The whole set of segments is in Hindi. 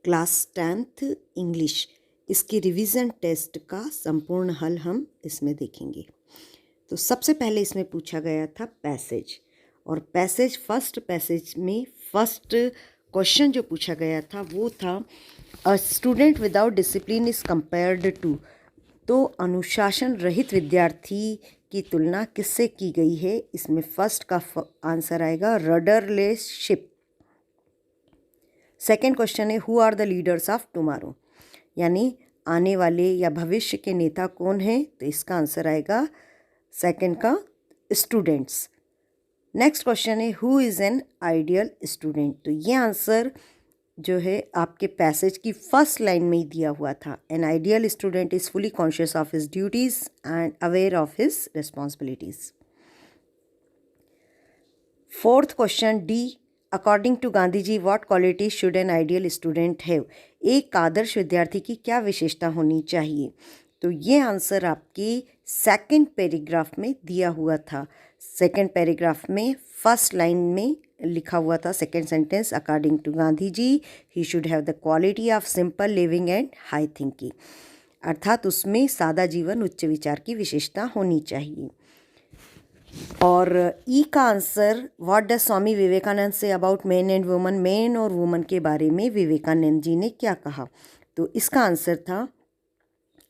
क्लास 10th इंग्लिश, इसके रिवीजन टेस्ट का संपूर्ण हल हम इसमें देखेंगे। तो सबसे पहले इसमें पूछा गया था पैसेज, और फर्स्ट पैसेज में फर्स्ट क्वेश्चन जो पूछा गया था वो था a student without discipline is compared to. तो अनुशासन रहित विद्यार्थी की तुलना किससे की गई है? इसमें फर्स्ट का आंसर आएगा रडरलेस शिप। सेकेंड क्वेश्चन है who are the leaders of tomorrow, यानी आने वाले या भविष्य के नेता कौन हैं? तो इसका आंसर आएगा सेकेंड का स्टूडेंट्स। नेक्स्ट क्वेश्चन है who is an ideal student. तो ये आंसर जो है आपके पैसेज की फर्स्ट लाइन में ही दिया हुआ था। An ideal student is fully conscious of his duties and aware of his responsibilities. Fourth question D, according to Gandhi ji what quality should an ideal student have. एक आदर्श विद्यार्थी की क्या विशेषता होनी चाहिए? तो ये आंसर आपके सेकंड पैराग्राफ में दिया हुआ था। सेकंड पैराग्राफ में फर्स्ट लाइन में लिखा हुआ था second sentence, according to Gandhi ji he should have the quality of simple living and high thinking, अर्थात उसमें सादा जीवन उच्च विचार की विशेषता होनी चाहिए। और ई का answer what does Swami Vivekananda say about man and woman, man और वुमन के बारे में विवेकानंद जी ने क्या कहा? तो इसका आंसर था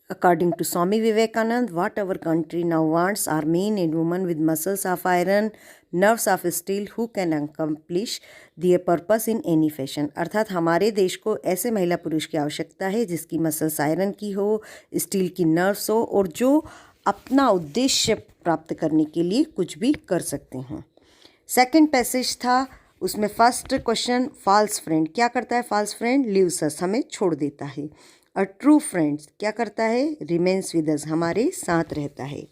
According to Swami Vivekananda, what our country now wants are men and women with muscles of iron, nerves of steel, who can accomplish their purpose in any fashion। अर्थात हमारे देश को ऐसे महिला पुरुष की आवश्यकता है जिसकी मसल्स आयरन की हो, स्टील की नर्व्स हो, और जो अपना उद्देश्य प्राप्त करने के लिए कुछ भी कर सकते हैं। सेकंड पैसेज था, उसमें फर्स्ट क्वेश्चन फॉल्स फ्रेंड, क्या करता है फॉल्स फ्रेंड? लीव्स अस, हमें छोड़ देता है। अ ट्रू फ्रेंड्स क्या करता है? रिमेन्स विद अस, हमारे साथ रहता है।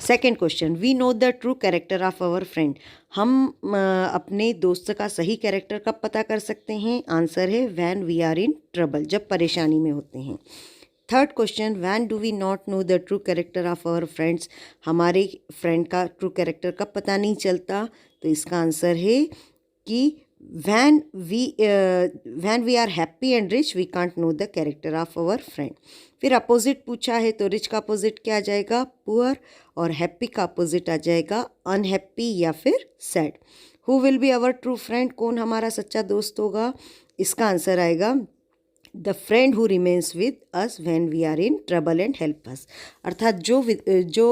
Second question we know the true character of our friend, हम अपने दोस्त का सही कैरेक्टर कब पता कर सकते हैं? आंसर है when we are in trouble, जब परेशानी में होते हैं। Third question when do we not know the true character of our friends, हमारे फ्रेंड का ट्रू कैरेक्टर कब पता नहीं चलता? तो इसका आंसर है कि when we are happy and rich we can't know the character of our friend। फिर अपोजिट पूछा है, तो रिच का अपोजिट क्या आ जाएगा? पुअर, और हैप्पी का अपोजिट आ जाएगा अनहैप्पी या फिर sad. Who will be our true friend, कौन हमारा सच्चा दोस्त होगा? इसका आंसर आएगा the friend who remains with us when we are in trouble and help us, अर्थात जो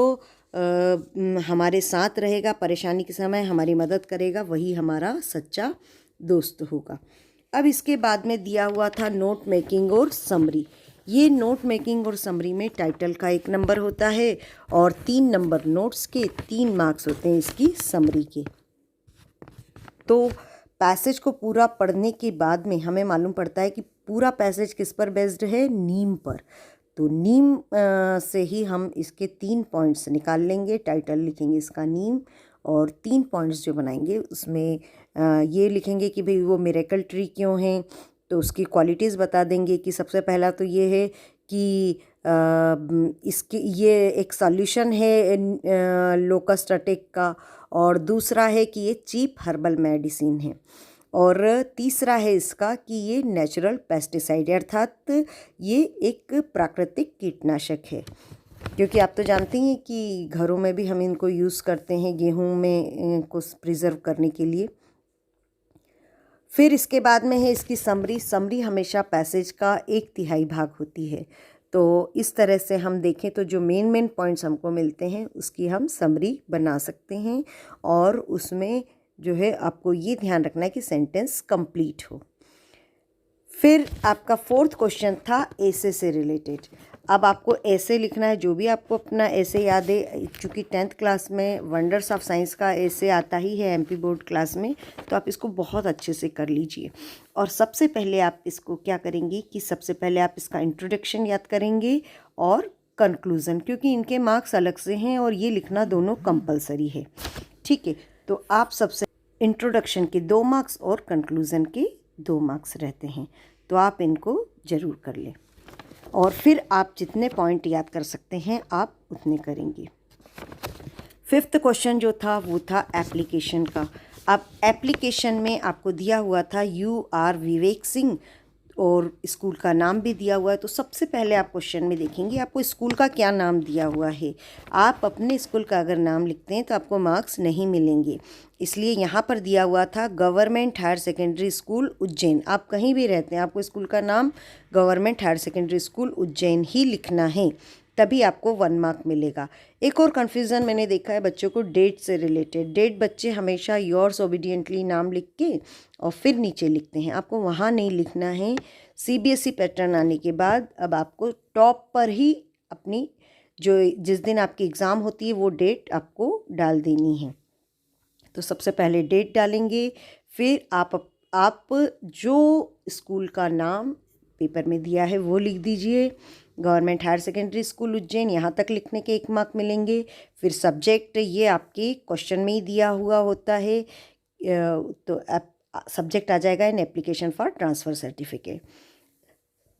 हमारे साथ रहेगा परेशानी के समय, हमारी मदद करेगा, वही हमारा सच्चा दोस्त होगा। अब इसके बाद में दिया हुआ था नोट मेकिंग और समरी। ये नोट मेकिंग और समरी में टाइटल का 1 नंबर होता है और 3 नंबर नोट्स के, 3 मार्क्स होते हैं इसकी समरी के। तो पैसेज को पूरा पढ़ने के बाद में हमें मालूम पड़ता है कि पूरा पैसेज किस पर बेस्ड है? नीम पर। तो नीम से ही हम इसके 3 पॉइंट्स निकाल लेंगे। टाइटल लिखेंगे इसका नीम, और 3 पॉइंट्स जो बनाएंगे उसमें ये लिखेंगे कि भाई वो मिरेकल ट्री क्यों हैं, तो उसकी क्वालिटीज़ बता देंगे कि सबसे पहला तो ये है कि इसके ये एक सॉल्यूशन है लोकस्ट अटैक का, और दूसरा है कि ये चीप हर्बल मेडिसिन है, और तीसरा है इसका कि ये नेचुरल पेस्टिसाइड है, अर्थात ये एक प्राकृतिक कीटनाशक है। क्योंकि आप तो जानते हैं कि घरों में भी हम इनको यूज़ करते हैं गेहूं में को प्रिजर्व करने के लिए। फिर इसके बाद में है इसकी समरी। समरी हमेशा पैसेज का 1/3 भाग होती है। तो इस तरह से हम देखें तो जो मेन पॉइंट्स हमको मिलते हैं उसकी हम समरी बना सकते हैं, और उसमें जो है आपको ये ध्यान रखना है कि सेंटेंस कंप्लीट हो। फिर आपका फोर्थ क्वेश्चन था ऐसे से रिलेटेड। अब आपको ऐसे लिखना है, जो भी आपको अपना ऐसे याद है, चूँकि 10th क्लास में वंडर्स ऑफ साइंस का ऐसे आता ही है MP बोर्ड क्लास में, तो आप इसको बहुत अच्छे से कर लीजिए। और सबसे पहले आप इसको क्या करेंगे कि सबसे पहले आप इसका इंट्रोडक्शन याद करेंगे और कंक्लूज़न, क्योंकि इनके मार्क्स अलग से हैं और ये लिखना दोनों कंपलसरी है। ठीक है, तो आप सबसे इंट्रोडक्शन के 2 मार्क्स और कंक्लूज़न के 2 मार्क्स रहते हैं, तो आप इनको ज़रूर कर लें। और फिर आप जितने पॉइंट याद कर सकते हैं आप उतने करेंगे। 5th क्वेश्चन जो था वो था एप्लीकेशन का। अब एप्लीकेशन में आपको दिया हुआ था यू आर विवेक सिंह और स्कूल का नाम भी दिया हुआ है। तो सबसे पहले आप क्वेश्चन में देखेंगे आपको स्कूल का क्या नाम दिया हुआ है। आप अपने स्कूल का अगर नाम लिखते हैं तो आपको मार्क्स नहीं मिलेंगे, इसलिए यहाँ पर दिया हुआ था government higher secondary school Ujjain. आप कहीं भी रहते हैं आपको स्कूल का नाम government higher secondary school Ujjain ही लिखना है, तभी आपको 1 मार्क मिलेगा। एक और कन्फ्यूज़न मैंने देखा है बच्चों को डेट से रिलेटेड। डेट बच्चे हमेशा योर्स ओबीडियंटली नाम लिख के और फिर नीचे लिखते हैं, आपको वहाँ नहीं लिखना है। सीबीएसई पैटर्न आने के बाद अब आपको टॉप पर ही अपनी जो जिस दिन आपकी एग्ज़ाम होती है वो डेट आपको डाल देनी है। तो सबसे पहले डेट डालेंगे, फिर आप जो स्कूल का नाम पेपर में दिया है वो लिख दीजिए। Government higher secondary school Ujjain, यहाँ तक लिखने के 1 मार्क मिलेंगे। फिर सब्जेक्ट ये आपके क्वेश्चन में ही दिया हुआ होता है, तो सब्जेक्ट आ जाएगा in application for transfer certificate.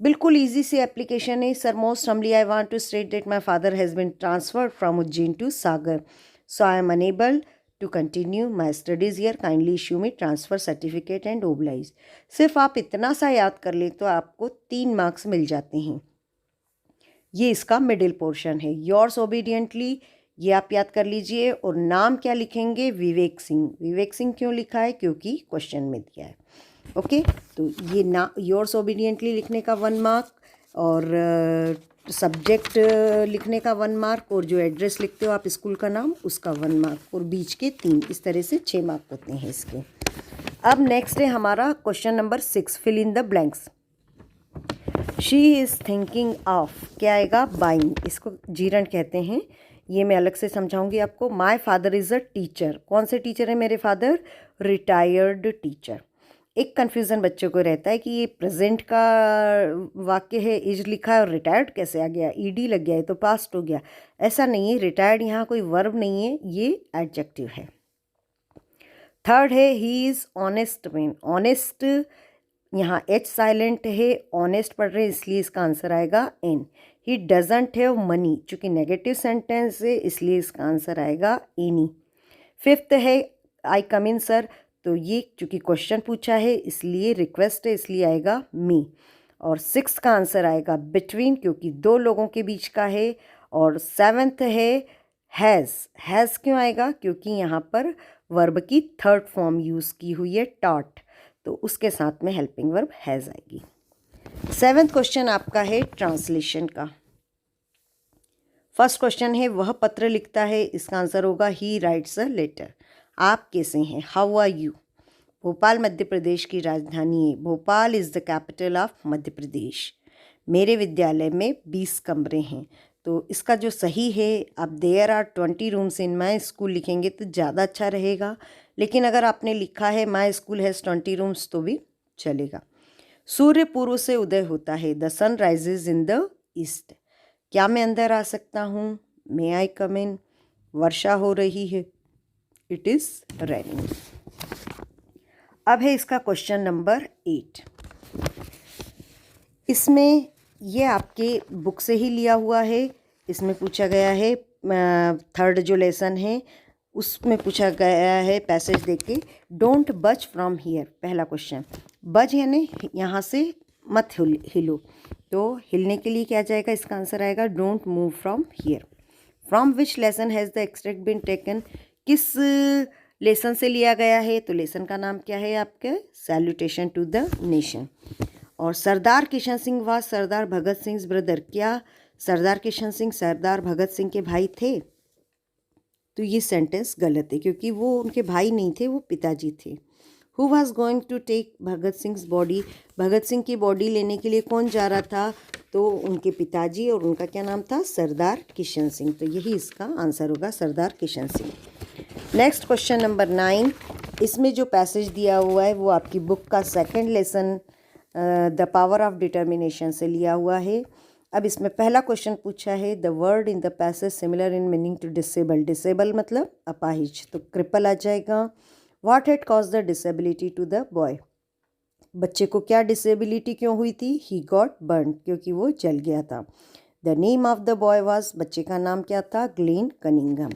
बिल्कुल इजी सी एप्लीकेशन है। Sir most humbly I want to state that my father has been transferred from Ujjain to Sagar, so I am unable to continue my studies year, kindly issue me transfer certificate and oblige. सिर्फ आप इतना सा याद कर लें तो आपको 3 मार्क्स मिल जाते हैं। ये इसका मिडिल पोर्शन है। योर्स ओबीडियंटली ये आप याद कर लीजिए, और नाम क्या लिखेंगे, विवेक सिंह। विवेक सिंह क्यों लिखा है, क्योंकि क्वेश्चन में दिया है। ओके, तो ये ना योर्स ओबीडियंटली लिखने का 1 मार्क, और सब्जेक्ट लिखने का 1 मार्क, और जो एड्रेस लिखते हो आप स्कूल का नाम उसका 1 मार्क, और बीच के 3, इस तरह से 6 मार्क होते हैं इसके। अब नेक्स्ट है हमारा question number 6, fill in the blanks. She is thinking of, क्या आएगा, बाइंग। इसको जीरंड कहते हैं, ये मैं अलग से समझाऊंगी आपको। My father is a teacher, कौन से टीचर है मेरे फादर, रिटायर्ड टीचर। एक कन्फ्यूज़न बच्चों को रहता है कि ये प्रेजेंट का वाक्य है, इज लिखा है और रिटायर्ड कैसे आ गया, ईडी लग गया है तो पास्ट हो गया। ऐसा नहीं है, रिटायर्ड यहाँ कोई वर्ब नहीं है, ये एडजेक्टिव है। थर्ड है he is honest man. Honest यहाँ एच साइलेंट है, ऑनेस्ट पढ़ रहे हैं इसलिए इसका आंसर आएगा an. He doesn't have money, चूँकि नेगेटिव सेंटेंस है इसलिए इसका आंसर आएगा एनी। फिफ्थ है आई कम इन सर, तो ये चूँकि क्वेश्चन पूछा है इसलिए रिक्वेस्ट है इसलिए आएगा मी। और सिक्स्थ का आंसर आएगा बिटवीन, क्योंकि 2 लोगों के बीच का है। और सेवेंथ है हैज़। हैज़ क्यों आएगा, क्योंकि यहाँ पर वर्ब की थर्ड फॉर्म यूज़ की हुई है, टॉट, तो उसके साथ में हेल्पिंग वर्ब हैज़ आएगी। 7वां क्वेश्चन आपका है ट्रांसलेशन का। फर्स्ट क्वेश्चन है वह पत्र लिखता है, इसका आंसर होगा ही राइट्स अ लेटर। आप कैसे हैं, how are you. Bhopal Madhya Pradesh की राजधानी है, Bhopal is the capital of Madhya Pradesh. मेरे विद्यालय में 20 कमरे हैं, तो इसका जो सही है, आप there are 20 rooms in my school लिखेंगे तो ज़्यादा अच्छा रहेगा, लेकिन अगर आपने लिखा है माई स्कूल हैज़ 20 रूम्स तो भी चलेगा। सूर्य पूर्व से उदय होता है, the sun rises in the east. क्या मैं अंदर आ सकता हूँ, मे आई कम इन। वर्षा हो रही है, इट इज़ रेनिंग। अब है इसका क्वेश्चन नंबर 8। इसमें ये आपके बुक से ही लिया हुआ है। इसमें पूछा गया है, थर्ड जो लेसन है उसमें पूछा गया है पैसेज देख के, डोंट बज फ्रॉम हियर। पहला क्वेश्चन, बज यानी यहाँ से मत हिलो, तो हिलने के लिए क्या जाएगा, इसका आंसर आएगा don't move from here. From which lesson has the extract been taken, किस लेसन से लिया गया है, तो लेसन का नाम क्या है आपके, सैल्यूटेशन टू द नेशन। और सरदार किशन सिंह व सरदार भगत सिंह ब्रदर, क्या सरदार किशन सिंह सरदार भगत सिंह के भाई थे, तो ये सेंटेंस गलत है क्योंकि वो उनके भाई नहीं थे, वो पिताजी थे। Who was going to take Bhagat Singh body, Bhagat Singh की बॉडी लेने के लिए कौन जा रहा था, तो उनके पिताजी, और उनका क्या नाम था, सरदार किशन सिंह। तो यही इसका आंसर होगा, Sardar Kishan Singh. Next question number 9। इसमें जो पैसेज दिया हुआ है वो आपकी बुक का second lesson the power of determination से लिया हुआ है। अब इसमें पहला क्वेश्चन पूछा है, the word in the passage similar in meaning to disable. Disable मतलब अपाहिज, तो क्रिपल आ जाएगा। What had cause the disability to the boy, बच्चे को क्या डिसेबिलिटी क्यों हुई थी, ही गॉट बर्न, क्योंकि वो जल गया था। The name of the boy was, बच्चे का नाम क्या था? Glenn Cunningham.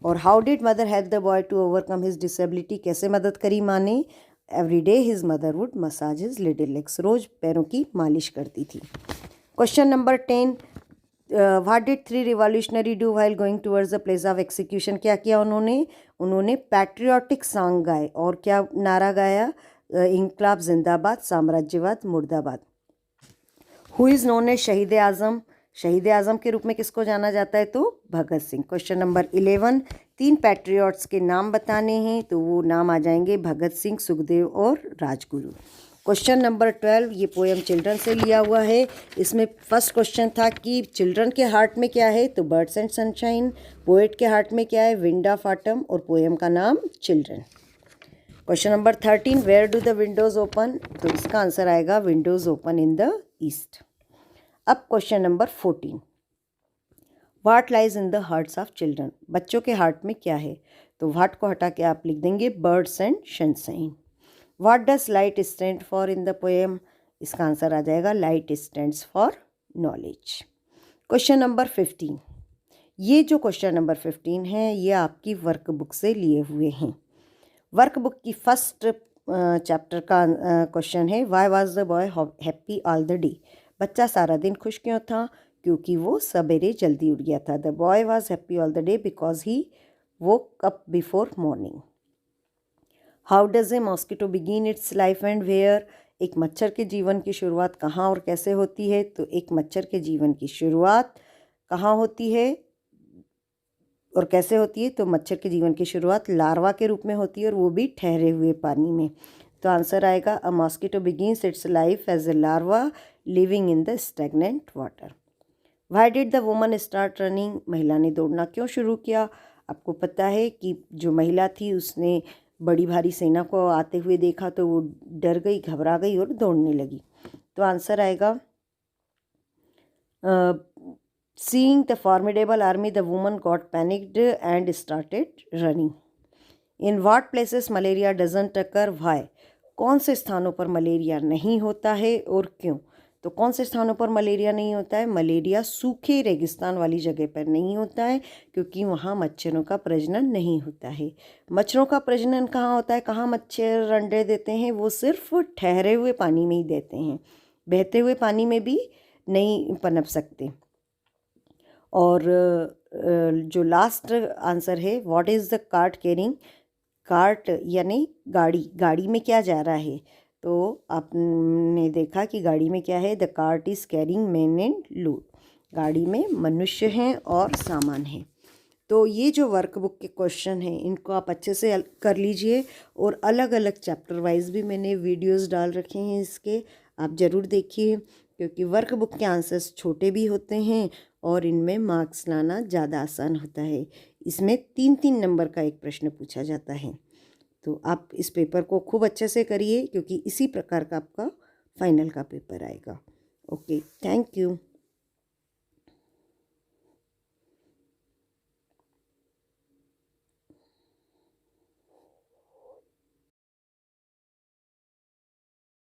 और how did mother help the boy to overcome his disability, कैसे मदद करी माँ ने? Every day his mother would massage his little legs, रोज पैरों की मालिश करती थी। Question number 10, what did three revolutionary do while going towards the place of execution, क्या किया उन्होंने पैट्रियोटिक सॉन्ग गाए और क्या नारा गाया? इंकलाब जिंदाबाद, साम्राज्यवाद मुर्दाबाद। हु इज़ नोन एज शहीद आज़म, शहीद आज़म के रूप में किसको जाना जाता है? तो Bhagat Singh. Question number 11, 3 patriots के नाम बताने हैं, तो वो नाम आ जाएंगे भगत सिंह, सुखदेव और राजगुरु। क्वेश्चन नंबर 12, ये पोएम चिल्ड्रन से लिया हुआ है। इसमें फर्स्ट क्वेश्चन था कि चिल्ड्रन के हार्ट में क्या है? तो बर्ड्स एंड सनशाइन। पोएट के हार्ट में क्या है? Wind of autumn. और पोएम का नाम children. Question number 13, where do the windows open, तो इसका आंसर आएगा windows open in the east. अब question number 14, what lies in the hearts of children, बच्चों के हार्ट में क्या है? तो व्हाट को हटा के आप लिख देंगे birds and sunshine. What does light stand for in the poem, इसका आंसर आ जाएगा light stands for knowledge. Question number 15, ये जो क्वेश्चन नंबर 15 है ये आपकी वर्कबुक से लिए हुए हैं। वर्कबुक की फर्स्ट चैप्टर का क्वेश्चन है, why was the boy happy all the day, बच्चा सारा दिन खुश क्यों था? क्योंकि वो सवेरे जल्दी उठ गया था। The boy was happy all the day because he woke up before morning. How does a mosquito begin its life and where, एक मच्छर के जीवन की शुरुआत कहाँ और कैसे होती है? तो एक मच्छर के जीवन की शुरुआत कहाँ होती है और कैसे होती है? तो मच्छर के जीवन की शुरुआत लार्वा के रूप में होती है और वो भी ठहरे हुए पानी में। तो आंसर आएगा a mosquito begins its life as a larva living in the stagnant water. Why did the woman start running, महिला ने दौड़ना क्यों शुरू किया? आपको पता है कि जो महिला थी उसने बड़ी भारी सेना को आते हुए देखा तो वो डर गई, घबरा गई और दौड़ने लगी। तो आंसर आएगा seeing the formidable army, the woman got panicked and started running. In what places malaria doesn't occur? Why? कौन से स्थानों पर मलेरिया नहीं होता है और क्यों? तो कौन से स्थानों पर मलेरिया नहीं होता है? मलेरिया सूखे रेगिस्तान वाली जगह पर नहीं होता है क्योंकि वहाँ मच्छरों का प्रजनन नहीं होता है। मच्छरों का प्रजनन कहाँ होता है? कहाँ मच्छर अंडे देते हैं? वो सिर्फ ठहरे हुए पानी में ही देते हैं, बहते हुए पानी में भी नहीं पनप सकते। और जो लास्ट आंसर है, what is the cart carrying, cart यानी गाड़ी, गाड़ी में क्या जा रहा है? तो आपने देखा कि गाड़ी में क्या है? The cart is carrying man and load, गाड़ी में मनुष्य हैं और सामान है। तो ये जो वर्कबुक के क्वेश्चन हैं इनको आप अच्छे से कर लीजिए और अलग अलग चैप्टर वाइज भी मैंने वीडियोस डाल रखे हैं इसके, आप ज़रूर देखिए क्योंकि वर्कबुक के आंसर्स छोटे भी होते हैं और इनमें मार्क्स लाना ज़्यादा आसान होता है। इसमें 3-3 नंबर का एक प्रश्न पूछा जाता है। तो आप इस पेपर को खूब अच्छे से करिए क्योंकि इसी प्रकार का आपका फाइनल का पेपर आएगा। Okay, thank you.